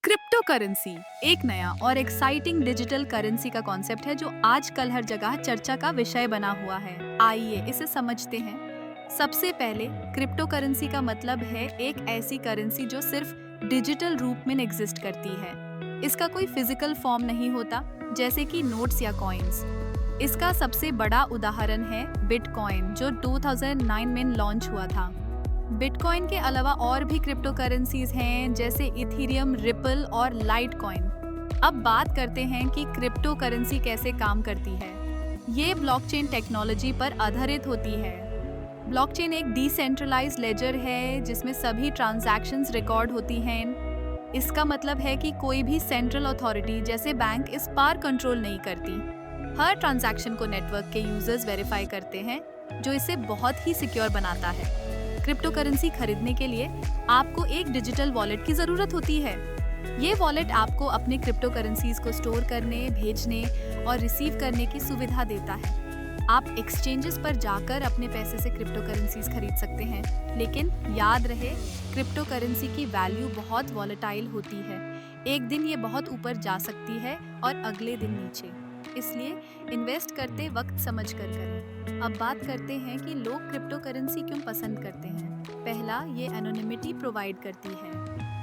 Crypto currency एक नया और एक्साइटिंग डिजिटल करेंसी का कॉन्सेप्ट है जो आजकल हर जगह चर्चा का विषय बना हुआ है। आइए इसे समझते हैं। सबसे पहले क्रिप्टो करेंसी का मतलब है एक ऐसी करेंसी जो सिर्फ डिजिटल रूप में एग्जिस्ट करती है। इसका कोई फिजिकल फॉर्म नहीं होता, जैसे कि नोट्स या कॉइन्स। इसका सबसे बड़ा उदाहरण है बिटकॉइन, जो 2009 में लॉन्च हुआ था। बिटकॉइन के अलावा और भी क्रिप्टो करेंसीज हैं, जैसे इथेरियम, रिपल और लाइटकॉइन। अब बात करते हैं कि क्रिप्टो करेंसी कैसे काम करती है। ये ब्लॉकचेन टेक्नोलॉजी पर आधारित होती है। ब्लॉकचेन एक डिसेंट्रलाइज्ड लेजर है जिसमें सभी ट्रांजैक्शंस रिकॉर्ड होती हैं। इसका मतलब है कि कोई भी सेंट्रल अथॉरिटी जैसे बैंक इस पर कंट्रोल नहीं करती। हर ट्रांजैक्शन को नेटवर्क के यूजर्स वेरीफाई करते हैं, जो इसे बहुत ही सिक्योर बनाता है। क्रिप्टो करेंसी खरीदने के लिए आपको एक डिजिटल वॉलेट की जरूरत होती है। ये वॉलेट आपको अपने क्रिप्टो करेंसीज को स्टोर करने, भेजने और रिसीव करने की सुविधा देता है। आप एक्सचेंजेस पर जाकर अपने पैसे से क्रिप्टो करेंसीज खरीद सकते हैं, लेकिन याद रहे, क्रिप्टो करेंसी की वैल्यू बहुत वॉलेटाइल होती है। एक दिन ये बहुत ऊपर जा सकती है और अगले दिन नीचे। इसलिए इन्वेस्ट करते वक्त समझ कर करें। अब बात करते हैं कि लोग क्रिप्टो करेंसी क्यों पसंद करते हैं। पहला, ये एनोनिमिटी प्रोवाइड करती है।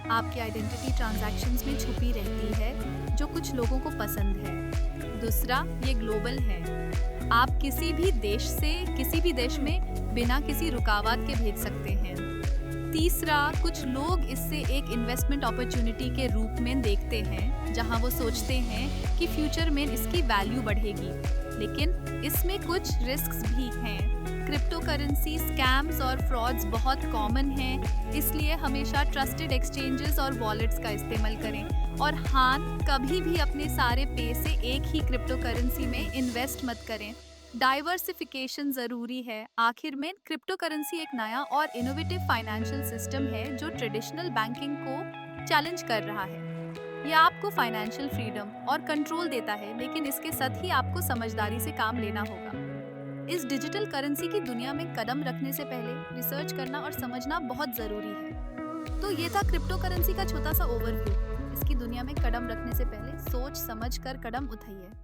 आपकी आइडेंटिटी ट्रांजैक्शंस में छुपी रहती है, जो कुछ लोगों को पसंद है। दूसरा, ये ग्लोबल है। आप किसी भी देश से किसी भी देश में बिना किसी रुकावट के भेज सकते हैं। तीसरा, कुछ लोग इससे एक इन्वेस्टमेंट अपॉर्चुनिटी के रूप में देखते हैं, जहां वो सोचते हैं कि फ्यूचर में इसकी वैल्यू बढ़ेगी। लेकिन इसमें कुछ रिस्क्स भी हैं। क्रिप्टो करेंसी स्कैम्स और फ्रॉड्स बहुत कॉमन हैं, इसलिए हमेशा ट्रस्टेड एक्सचेंजेस और वॉलेट्स का इस्तेमाल करें। और हाँ, कभी भी अपने सारे पैसे एक ही क्रिप्टो करेंसी में इन्वेस्ट मत करें। डाइवर्सिफिकेशन जरूरी है। आखिर में क्रिप्टो करेंसी एक नया और इनोवेटिव फाइनेंशियल सिस्टम है जो ट्रेडिशनल बैंकिंग को चैलेंज कर रहा है। यह आपको फाइनेंशियल फ्रीडम और कंट्रोल देता है, लेकिन इसके साथ ही आपको समझदारी से काम लेना होगा। इस डिजिटल करेंसी की दुनिया में कदम रखने से पहले रिसर्च करना और समझना बहुत जरूरी है। तो ये था क्रिप्टो करेंसी का छोटा सा ओवरव्यू। इसकी दुनिया में कदम रखने से पहले सोच समझ कर कदम उठाइए।